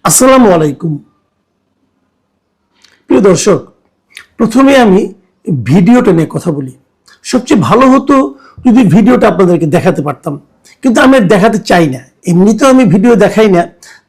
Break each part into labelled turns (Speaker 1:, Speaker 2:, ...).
Speaker 1: আসসালামু আলাইকুম প্রিয় দর্শক, প্রথমে আমি ভিডিওটা নিয়ে কথা বলি। সবচেয়ে ভালো হতো যদি ভিডিওটা আপনাদেরকে দেখাতে পারতাম, কিন্তু আমি দেখাতে চাই না। এমনিতেও আমি ভিডিও দেখাই না,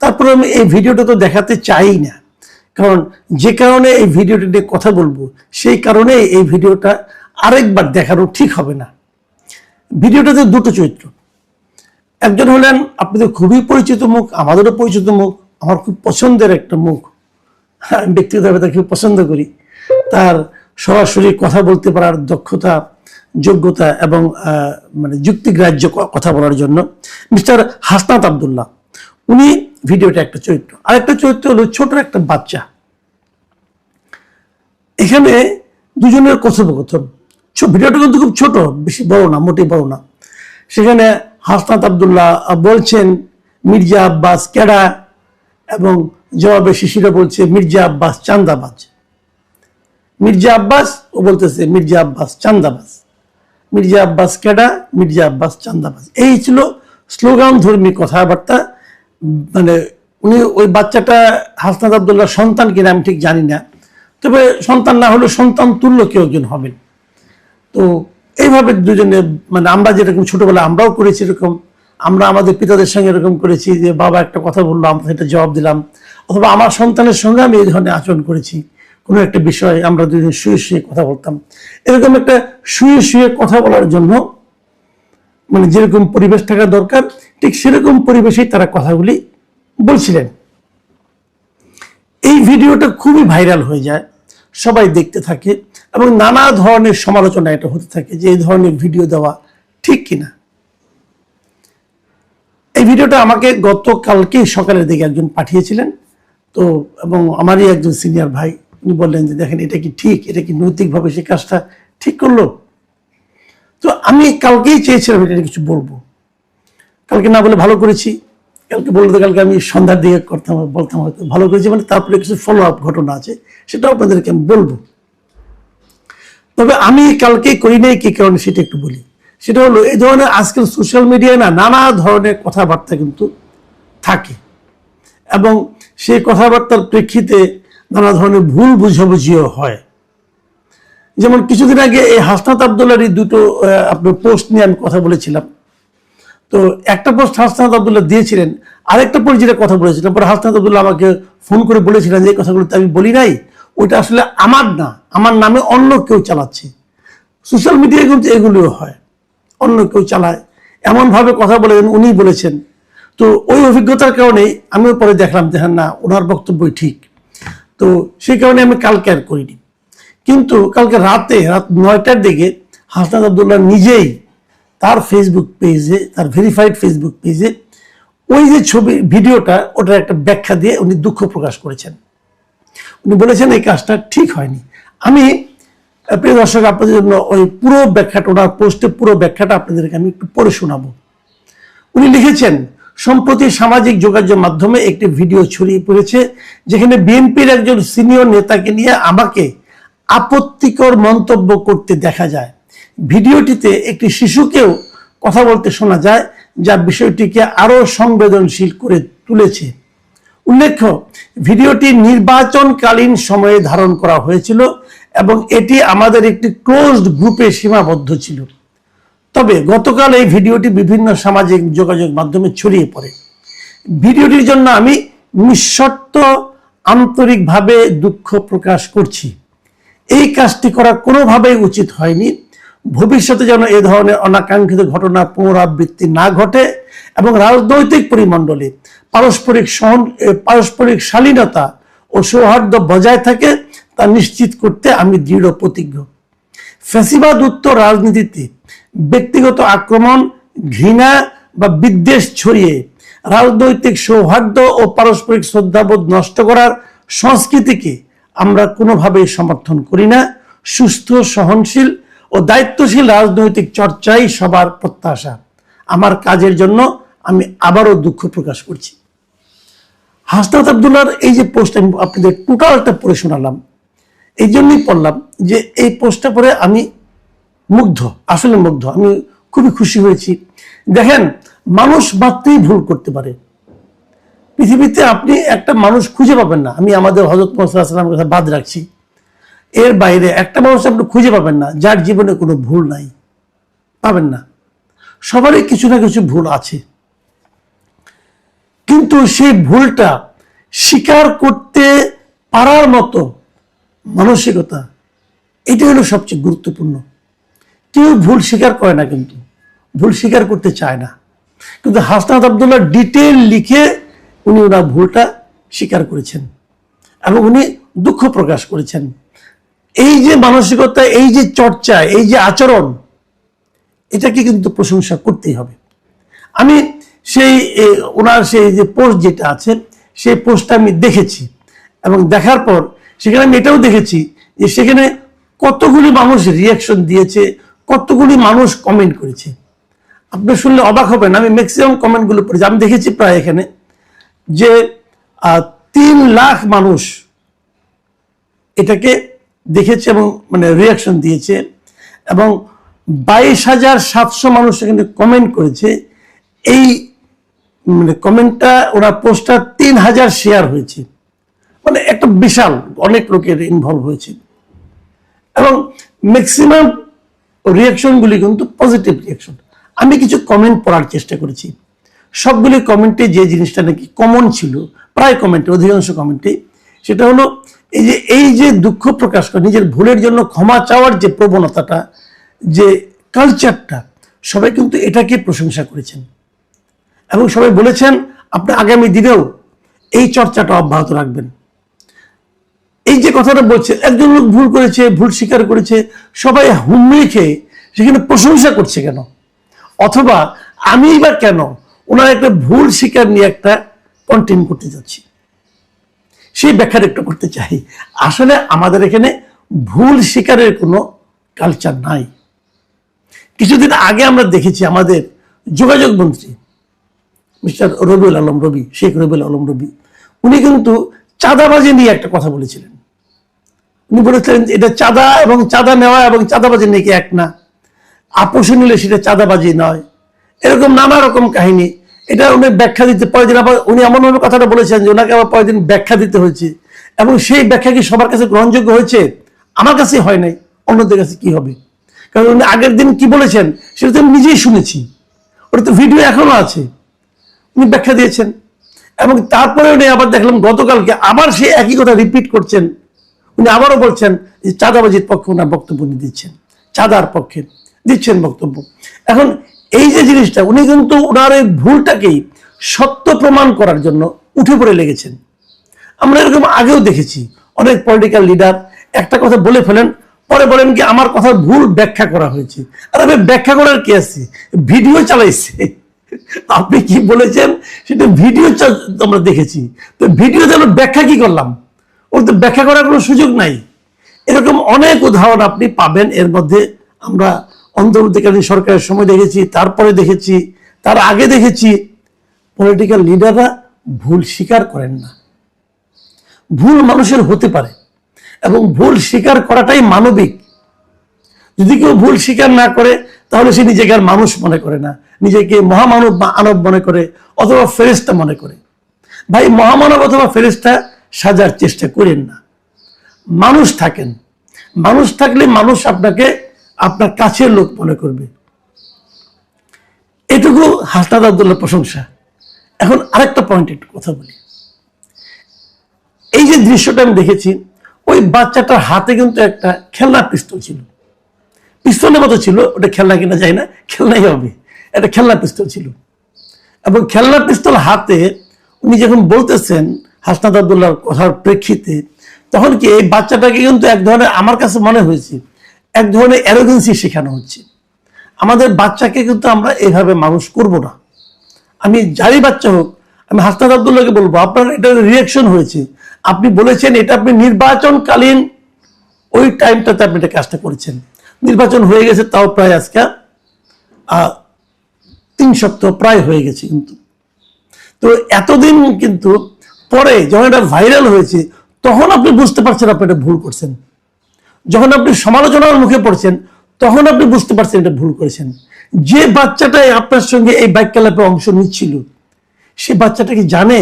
Speaker 1: তারপরে আমি এই ভিডিওটা তো দেখাতে চাই না, কারণ যে কারণে এই ভিডিওটা নিয়ে কথা বলবো সেই কারণে এই ভিডিওটা আরেকবার দেখানো ঠিক হবে না। ভিডিওটাতে দুটো চরিত্র, একজন হলেন আপনাদের খুবই পরিচিত মুখ, আমাদেরও পরিচিত মুখ, আমার খুব পছন্দের একটা মুখ। আমি ব্যক্তিগতভাবে তাকে খুব পছন্দ করি। তার সরাসরি কথা বলতে পারার দক্ষতা, যোগ্যতা এবং মানে যুক্তিগ্রাহ্য কথা বলার জন্য মিস্টার হাসনাত আবদুল্লাহ, উনি ভিডিওটা একটা চরিত্র। আরেকটা চরিত্র হলো ছোট একটা বাচ্চা। এখানে দুজনের কথোপকথন, ভিডিওটা কিন্তু খুব ছোট, বেশি বড় না, মোটেই বড় না। সেখানে হাসনাত আবদুল্লাহ বলছেন মির্জা আব্বাস কেডা, এবং জবাবে শিশিরা বলছে মির্জা আব্বাস চান্দাবাজ। মির্জা আব্বাস ও বলতেছে মির্জা আব্বাস চান্দাবাজ, মির্জা আব্বাস কেডা, মির্জা আব্বাস চান্দাবাজ। এই ছিল স্লোগান ধর্মী কথাবার্তা। মানে উনি ওই বাচ্চাটা হাসনাত আবদুল্লাহ সন্তান কিনা আমি ঠিক জানি না, তবে সন্তান না হলে সন্তান তুল্য কেউ একজন হবেন। তো এইভাবে দুজনে, মানে আমরা যেরকম ছোটবেলা আমরাও করেছি, এরকম আমরা আমাদের পিতাদের সঙ্গে এরকম করেছি যে বাবা একটা কথা বললো আমরা সেটা জবাব দিলাম, অথবা আমার সন্তানের সঙ্গে আমি এই ধরনের আচরণ করেছি। কোনো একটা বিষয়ে আমরা দুজন শুয়ে শুয়ে কথা বলতাম। এরকম একটা শুয়ে শুয়ে কথা বলার জন্য মানে যেরকম পরিবেশ থাকা দরকার, ঠিক সেরকম পরিবেশেই তারা কথাগুলি বলছিলেন। এই ভিডিওটা খুবই ভাইরাল হয়ে যায়, সবাই দেখতে থাকে এবং নানা ধরনের সমালোচনা এটা হতে থাকে যে এই ধরনের ভিডিও দেওয়া ঠিক কিনা। এই ভিডিওটা আমাকে গতকালকে সকালের দিকে একজন পাঠিয়েছিলেন, তো এবং আমারই একজন সিনিয়র ভাই, উনি বললেন যে দেখেন এটা কি ঠিক, এটা কি নৈতিকভাবে সে কাজটা ঠিক করলো। তো আমি কালকেই চেয়েছিলাম এটা কিছু বলবো, কালকে না বলে ভালো করেছি। কালকে বলতে কালকে আমি সন্ধ্যার দিকে বলতাম হয়তো ভালো করেছি, মানে তারপরে কিছু ফলো আপ ঘটনা আছে, সেটাও আপনাদেরকে আমি বলবো। তবে আমি কালকে করি নাই কি কারণে সেটা একটু বলি। সেটা হলো এই ধরনের আজকাল সোশ্যাল মিডিয়ায় না নানা ধরনের কথাবার্তা কিন্তু থাকে, এবং সেই কথাবার্তার প্রেক্ষিতে নানা ধরনের ভুল বুঝাবুঝিও হয়। যেমন কিছুদিন আগে এই হাসনাত আবদুল্লাহর দুটো আপনার পোস্ট নিয়ে আমি কথা বলেছিলাম। তো একটা পোস্ট হাসনাত আবদুল্লাহ দিয়েছিলেন, আরেকটা পরিচিত কথা বলেছিলাম, পরে হাসনাত আবদুল্লাহ আমাকে ফোন করে বলেছিলেন যে এই কথাগুলো তো আমি বলি নাই, ওইটা আসলে আমার না, আমার নামে অন্য কেউ চালাচ্ছে। সোশ্যাল মিডিয়ায় কিন্তু এগুলিও হয়, অন্য কেউ চালায়, এমনভাবে কথা বলে উনি বলেছেন। তো ওই অভিজ্ঞতার কারণেই আমিও পরে দেখলাম যে হ্যাঁ না, ওনার বক্তব্যই ঠিক। তো সেই কারণে আমি কালকে আর করিনি। কিন্তু কালকে রাত 9টার দিকে হাসনাত আবদুল্লাহ নিজেই তার ফেসবুক পেজে, তার ভেরিফাইড ফেসবুক পেজে ওই যে ছবি ভিডিওটা, ওটার একটা ব্যাখ্যা দিয়ে উনি দুঃখ প্রকাশ করেছেন। উনি বলেছেন এই কাজটা ঠিক হয়নি। আমি প্রিয় দর্শক আপনাদের জন্য ওই পুরো ব্যাখ্যাটা, ওনার পোস্টে পুরো ব্যাখ্যাটা আপনাদেরকে আমি একটু পড়ে শোনাবো। উনি লিখেছেন, সম্প্রতি সামাজিক যোগাযোগ মাধ্যমে একটি ভিডিও ছড়িয়ে পড়েছে যেখানে বিএনপির একজন সিনিয়র নেতাকে নিয়ে আমাকে আপত্তিকর মন্তব্য করতে দেখা যায়। ভিডিওটিতে একটি শিশুকেও কথা বলতে শোনা যায়, যা বিষয়টিকে আরো সংবেদনশীল করে তুলেছে। উল্লেখ্য, ভিডিওটি নির্বাচনকালীন সময়ে ধারণ করা হয়েছিল এবং এটি আমাদের একটি ক্লোজড গ্রুপে সীমাবদ্ধ ছিল। তবে গতকাল এই ভিডিওটি বিভিন্ন সামাজিক যোগাযোগ মাধ্যমে ছড়িয়ে পড়ে। ভিডিওটির জন্য আমি নিঃশর্ত আন্তরিকভাবে দুঃখ প্রকাশ করছি। এই কাজটি করা কোনোভাবেই উচিত হয়নি। ভবিষ্যতে যেন এ ধরনের অনাকাঙ্ক্ষিত ঘটনা পুনরাবৃত্তি না ঘটে এবং রাজনৈতিক পরিমণ্ডলে পারস্পরিক শালীনতা ও সৌহার্দ্য বজায় থাকে তা নিশ্চিত করতে আমি দৃঢ় প্রতিজ্ঞ। ফ্যাসিবাদ উত্তর রাজনীতিতে ব্যক্তিগত আক্রমণ, ঘৃণা বা বিদ্বেষ ছড়িয়ে রাজনৈতিক সৌহার্দ্য ও পারস্পরিক শ্রদ্ধাবোধ নষ্ট করার সংস্কৃতিকে আমরা কোনোভাবেই সমর্থন করি না। সুস্থ, সহনশীল ও দায়িত্বশীল রাজনৈতিক চর্চাই সবার প্রত্যাশা। আমার কাজের জন্য আমি আবারও দুঃখ প্রকাশ করছি। হাসনাত আবদুল্লাহর এই যে পোস্ট আমি আপনাদের টোটালটা পড়ে শোনালাম, এই জন্যই পড়লাম যে এই পোস্টটা পড়ে আমি মুগ্ধ, আসলে মুগ্ধ, আমি খুবই খুশি হয়েছি। দেখেন, মানুষ মাত্রই ভুল করতে পারে, পৃথিবীতে আপনি একটা মানুষ খুঁজে পাবেন না, আমি আমাদের হযরত মুহাম্মদ সাল্লাল্লাহু আলাইহি ওয়াসাল্লামের কথা বাদ রাখছি, এর বাইরে একটা মানুষ আপনি খুঁজে পাবেন না যার জীবনে কোনো ভুল নাই, পাবেন না। সবারই কিছু না কিছু ভুল আছে, কিন্তু সেই ভুলটা স্বীকার করতে পারার মতো মানসিকতা, এটা হলো সবচেয়ে গুরুত্বপূর্ণ। কেউ ভুল স্বীকার করে না, কিন্তু ভুল স্বীকার করতে চায় না। কিন্তু হাসনাত আব্দুল্লাহ ডিটেল লিখে উনি ওনার ভুলটা স্বীকার করেছেন এবং উনি দুঃখ প্রকাশ করেছেন। এই যে মানসিকতা, এই যে চর্চা, এই যে আচরণ, এটাকে কিন্তু প্রশংসা করতেই হবে। আমি সেই ওনার সেই যে পোস্ট যেটা আছে, সেই পোস্টটা আমি দেখেছি এবং দেখার পর সেখানে আমি এটাও দেখেছি যে সেখানে কতগুলি মানুষ রিয়াকশন দিয়েছে, কতগুলি মানুষ কমেন্ট করেছে। আপনি শুনলে অবাক হবেন, আমি ম্যাক্সিমাম কমেন্টগুলো পড়েছি। আমি দেখেছি প্রায় এখানে যে 3 লাখ মানুষ এটাকে দেখেছে এবং মানে রিয়াকশন দিয়েছে এবং 22,700 মানুষ এখানে কমেন্ট করেছে। এই মানে কমেন্টটা, ওরা পোস্টটা 3000 শেয়ার হয়েছে, মানে একটা বিশাল অনেক লোকের ইনভলভ হয়েছে এবং ম্যাক্সিমাম রিয়াকশনগুলি কিন্তু পজিটিভ রিয়াকশন। আমি কিছু কমেন্ট পড়ার চেষ্টা করেছি, সবগুলি কমেন্টে যে জিনিসটা নাকি কমন ছিল, প্রায় কমেন্টে, অধিকাংশ কমেন্টে, সেটা হলো এই যে দুঃখ প্রকাশ করা, নিজের ভুলের জন্য ক্ষমা চাওয়ার যে প্রবণতাটা, যে কালচারটা, সবাই কিন্তু এটাকে প্রশংসা করেছেন এবং সবাই বলেছেন আপনি আগামী দিনেও এই চর্চাটা অব্যাহত রাখবেন। এই যে কথাটা বলছে, একজন লোক ভুল করেছে, ভুল স্বীকার করেছে, সবাই হুমড়ি খেয়ে সেখানে প্রশংসা করছে কেন? অথবা আমি বা কেন ওনার একটা ভুল স্বীকার নিয়ে একটা কন্টেন্ট করতে যাচ্ছি, সেই ব্যাখ্যাটা একটু করতে চাই। আসলে আমাদের এখানে ভুল স্বীকারের কোনো কালচার নাই। কিছুদিন আগে আমরা দেখেছি আমাদের যোগাযোগ মন্ত্রী মিস্টার রবিউল আলম রবি, শেখ রবিউল আলম রবি, উনি কিন্তু চাঁদাবাজি নিয়ে একটা কথা বলেছিলেন। উনি বলেছিলেন এটা চাঁদা এবং চাঁদা নেওয়া এবং চাঁদাবাজি নাকি এক না, আপোষে নিলে সেটা চাঁদাবাজি নয়, এরকম নানা রকম কাহিনী। এটা উনি ব্যাখ্যা দিতে, পরের দিন আবার উনি এমনভাবে কথাটা বলেছেন যে ওনাকে আবার পরের দিন ব্যাখ্যা দিতে হয়েছে এবং সেই ব্যাখ্যা কি সবার কাছে গ্রহণযোগ্য হয়েছে? আমার কাছে হয় নাই, অন্যদের কাছে কি হবে? কারণ উনি আগের দিন কি বলেছেন সেটা তো আমি নিজেই শুনেছি, ওটা তো ভিডিও এখনো আছে, উনি ব্যাখ্যা দিয়েছেন। এবং তারপরে উনি আবার দেখলাম গতকালকে আবার সেই একই কথা রিপিট করছেন। উনি আবারও বলছেন যে চাঁদাবাজির পক্ষে ওনার বক্তব্য উনি দিচ্ছেন, চাঁদার পক্ষে দিচ্ছেন বক্তব্য। এখন এই যে জিনিসটা, উনি কিন্তু ওনার এই ভুলটাকেই সত্য প্রমাণ করার জন্য উঠে পড়ে লেগেছেন। আমরা এরকম আগেও দেখেছি অনেক পলিটিক্যাল লিডার একটা কথা বলে ফেলেন, পরে বলেন কি আমার কথা ভুল ব্যাখ্যা করা হয়েছে। আর আমি ব্যাখ্যা করার কি আছে, ভিডিও চালাইছে, আপনি কি বলেছেন সেটা ভিডিও আমরা দেখেছি, তো ভিডিও যেন ব্যাখ্যা কি করলাম, ওর তো ব্যাখ্যা করার কোনো সুযোগ নাই। এরকম অনেক উদাহরণ আপনি পাবেন। এর মধ্যে আমরা অন্তর্বর্তীকালীন সরকারের সময় দেখেছি, তারপরে দেখেছি, তার আগে দেখেছি, পলিটিক্যাল লিডাররা ভুল স্বীকার করেন না। ভুল মানুষের হতে পারে এবং ভুল স্বীকার করাটাই মানবিক। যদি কেউ ভুল স্বীকার না করে তাহলে সে নিজেকে আর মানুষ মনে করে না, নিজেকে মহামানব বা আনব মনে করে অথবা ফেরেশতা মনে করে। ভাই, মহামানব অথবা ফেরেশতা সাজার চেষ্টা করেন না, মানুষ থাকেন। মানুষ থাকলে মানুষ আপনাকে আপনার কাছের লোক মনে করবে, এটুকু হাসনাত আব্দুল্লাহ প্রশংসা। এখন আরেকটা পয়েন্ট একটু কথা বলি। এই যে দৃশ্যটা আমি দেখেছি, ওই বাচ্চাটার হাতে কিন্তু একটা খেলনা পিস্তল ছিল, পিস্তলের মতো ছিল, ওটা খেলনা কিনা যায় না, খেলনাই হবে, একটা খেলনা পিস্তল ছিল। এবং খেলনা পিস্তল হাতে উনি যখন বলতেছেন হাসনাত আব্দুল্লাহর কথার প্রেক্ষিতে, তখন কি এই বাচ্চাটাকে কিন্তু এক ধরনের, আমার কাছে মনে হয়েছে এক ধরনের অ্যারোগেন্সি শেখানো হচ্ছে। আমাদের বাচ্চাকে কিন্তু আমরা এইভাবে মানুষ করব না। আমি যারই বাচ্চা হোক, আমি হাসনাত আব্দুল্লাহকে বলবো আপনার এটা রিয়াকশন হয়েছে, আপনি বলেছেন এটা আপনি নির্বাচনকালীন ওই টাইমটাতে আপনি এটা কাজটা করেছেন, নির্বাচন হয়ে গেছে তাও প্রায় আজকে 3 সপ্তাহ প্রায় হয়ে গেছে। কিন্তু তো এতদিন কিন্তু পরে যখন এটা ভাইরাল হয়েছে তখন আপনি বুঝতে পারছেন আপনি এটা ভুল করছেন। যখন আপনি সমালোচনার মুখে পড়ছেন তখন আপনি বুঝতে পারছেন এটা ভুল করেছেন। যে বাচ্চাটাই আপনার সঙ্গে এই বাক্যালাপে অংশ নিচ্ছিল, সে বাচ্চাটা কি জানে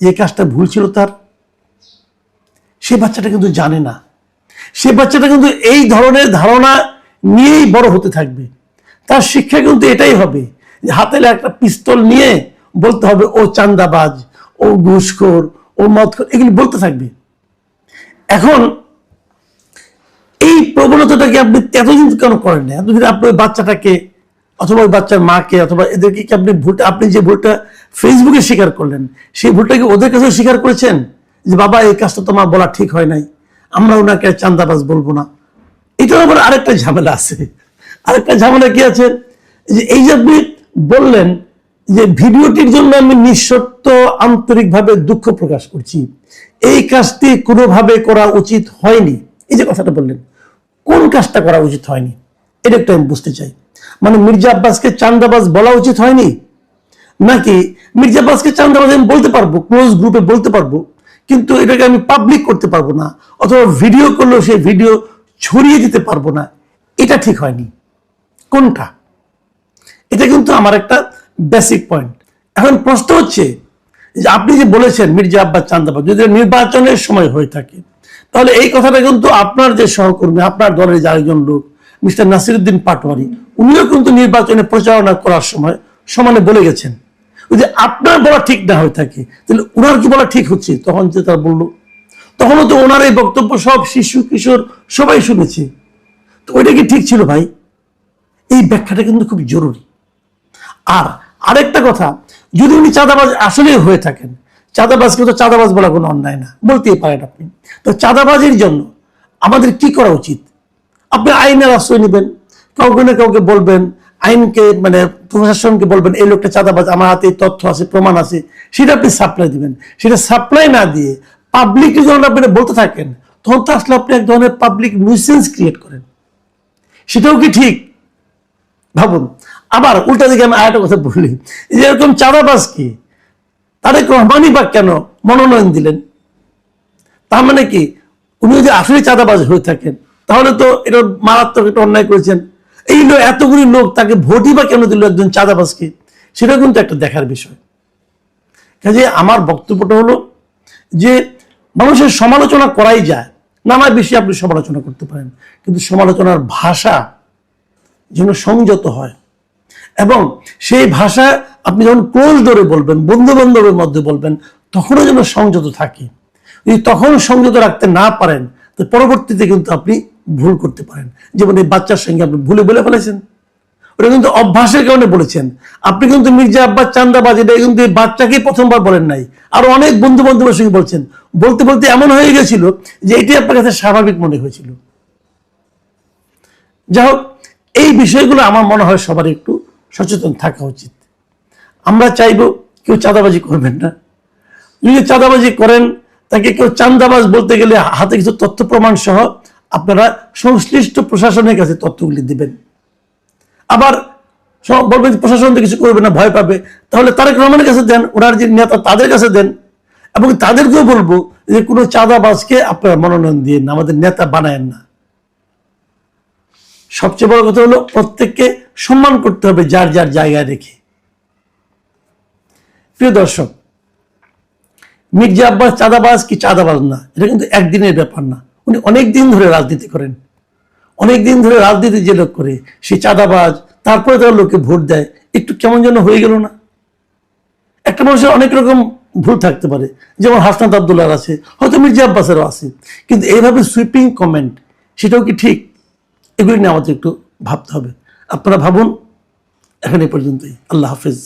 Speaker 1: যে কাজটা ভুল ছিল তার? সে বাচ্চাটা কিন্তু জানে না। সে বাচ্চাটা কিন্তু এই ধরনের ধারণা নিয়েই বড় হতে থাকবে। তার শিক্ষা কিন্তু এটাই হবে যে হাতে একটা পিস্তল নিয়ে বলতে হবে ও চাঁদাবাজ, ও ঘুষখোর, ও মদখোর, এগুলি বলতে থাকবে। এখন এই প্রবণতাটাকে আপনি এতদিন কেন করেন না? এতদিন আপনি ওই বাচ্চাটাকে অথবা ওই বাচ্চার মাকে অথবা এদেরকে কি আপনি যে ভুলটা ফেসবুকে স্বীকার করলেন, সেই ভুলটাকে ওদের কাছে স্বীকার করেছেন যে বাবা এই কাজটা তোমার বলা ঠিক হয় নাই, আমরা ওনাকে চাঁদাবাজ বলবো না? এটার আবার আরেকটা ঝামেলা আছে। আরেকটা ঝামেলা কি আছে, যে এই যে আপনি বললেন যে ভিডিওটির জন্য আমি নিঃশর্ত আন্তরিকভাবে দুঃখ প্রকাশ করছি, এই কাজটি কোনোভাবে করা উচিত হয়নি, এই যে কথাটা বললেন, কোন কাজটা করা উচিত হয়নি এটা একটু আমি বুঝতে চাই। মানে মির্জা আব্বাসকে চাঁদাবাজ বলা উচিত হয়নি, নাকি মির্জা আব্বাসকে চাঁদাবাজ আমি বলতে পারবো, ক্লোজ গ্রুপে বলতে পারবো, কিন্তু এটাকে আমি পাবলিক করতে পারবো না, অথবা ভিডিও করলেও সেই ভিডিও ছড়িয়ে দিতে পারবো না, এটা ঠিক হয়নি? কোনটা? এটা কিন্তু আমার একটা বেসিক পয়েন্ট। এখন প্রশ্ন হচ্ছে যে আপনি যে বলেছেন মির্জা আব্বাস চাঁদাবাজ, যদি নির্বাচনের সময় হয়ে থাকে, তাহলে এই কথাটা কিন্তু আপনার যে সহকর্মী, আপনার দলের যে আরেকজন লোক মিস্টার নাসিরউদ্দিন পাটোয়ারি, উনিও কিন্তু নির্বাচনে প্রচারণা করার সময় সমানে বলে গেছেন। যদি আপনার বলা ঠিক না হয়ে থাকে, তাহলে ওনার কি বলা ঠিক হচ্ছে? তখন যে তার বললো, তখনও তো ওনার এই বক্তব্য সব শিশু কিশোর সবাই শুনেছে, তো ওইটা কি ঠিক ছিল ভাই? এই ব্যাখ্যাটা কিন্তু খুব জরুরি। আর আরেকটা কথা, যদি উনি চাঁদাবাজ আসলে হয়ে থাকেন, চাঁদাবাজকে তো চাঁদাবাজ বলা কোনো অন্যায় না, বলতেই পারেন আপনি, তো চাঁদাবাজের জন্য আমাদের কি করা উচিত? আপনি আইনের আশ্রয় নেবেন, কাউকে না কাউকে বলবেন, আইনকে মানে প্রশাসনকে বলবেন এই লোকটা চাঁদাবাজ, আমার হাতে তথ্য আছে, প্রমাণ আছে, সেটা আপনি সাপ্লাই দিবেন। সেটা সাপ্লাই না দিয়ে পাবলিক যখন আপনি বলতে থাকেন, তখন তো আসলে আপনি এক ধরনের পাবলিক নিউসেন্স ক্রিয়েট করেন। সেটাও কি ঠিক? ভাবুন। আবার উল্টা দিকে আমি আরেকটা কথা বলি, যে এরকম চাঁদাবাজ কি তারেক রহমানই বা কেন মনোনয়ন দিলেন? তার মানে কি উনি যদি আসলে চাঁদাবাজ হয়ে থাকেন, তাহলে তো এটা মারাত্মক একটা অন্যায় করেছেন। এই এতগুলি লোক তাকে ভোটই বা কেন দিল একজন চাঁদাবাজকে? সেটা কিন্তু একটা দেখার বিষয়। কাজে আমার বক্তব্যটা হলো যে মানুষের সমালোচনা করাই যায়, নানা বিষয়ে আপনি সমালোচনা করতে পারেন, কিন্তু সমালোচনার ভাষা যেন সংযত হয়, এবং সেই ভাষা আপনি যখন ক্লোজ ডোরে বলবেন, বন্ধু বান্ধবের মধ্যে বলবেন, তখনও যেন সংযত থাকে। যদি তখন সংযত রাখতে না পারেন, তো পরবর্তীতে কিন্তু আপনি ভুল করতে পারেন। যেমন এই বাচ্চার সঙ্গে আপনি ভুলে বলে ফেলেছেন, ওটা কিন্তু অভ্যাসের কারণে বলেছেন। আপনি কিন্তু মির্জা আব্বাস চাঁদাবাজ এটা কিন্তু এই বাচ্চাকেই প্রথমবার বলেন নাই, আর অনেক বন্ধু বান্ধবের সঙ্গে বলছেন, বলতে বলতে এমন হয়ে গেছিল যে এটি আপনার কাছে স্বাভাবিক মনে হয়েছিল। যাই হোক, এই বিষয়গুলো আমার মনে হয় সবার একটু সচেতন থাকা উচিত। আমরা চাইব কেউ চাঁদাবাজি করবেন না। যদি চাঁদাবাজি করেন, তাকে কেউ চাঁদাবাজ বলতে গেলে হাতে কিছু তথ্য প্রমাণ সহ আপনারা সংশ্লিষ্ট প্রশাসনের কাছে তথ্যগুলি দিবেন। আবার বলবেন প্রশাসন তো কিছু করবে না, ভয় পাবে, তাহলে তারেক রহমানের কাছে দেন, ওনার যে নেতা তাদের কাছে দেন, এবং তাদেরকেও বলবো যে কোনো চাঁদাবাজকে আপনারা মনোনয়ন দিয়ে আমাদের নেতা বানায়েন না। সবচেয়ে বড় কথা হলো প্রত্যেককে সম্মান করতে হবে যার যার জায়গায় রেখে। প্রিয় দর্শক, মির্জা আব্বাস চাঁদাবাজ কি চাঁদাবাজ না, এটা কিন্তু একদিনের ব্যাপার না। উনি অনেক দিন ধরে রাজনীতি করেন, অনেক দিন ধরে রাজনীতি যে লোক করে সে চাঁদাবাজ, তারপরে তার লোকে ভোট দেয়, একটু কেমন যেন হয়ে গেল না? একটা মানুষের অনেক রকম ভুল থাকতে পারে, যেমন হাসনাত আব্দুল্লাহর আছে, হয়তো মির্জা আব্বাসেরও আছে, কিন্তু এইভাবে সুইপিং কমেন্ট, সেটাও কি ঠিক? এগুলি নিয়ে আমাদের একটু ভাবতে হবে। আপনারা ভাবুন। এখন এই পর্যন্তই। আল্লাহ হাফেজ।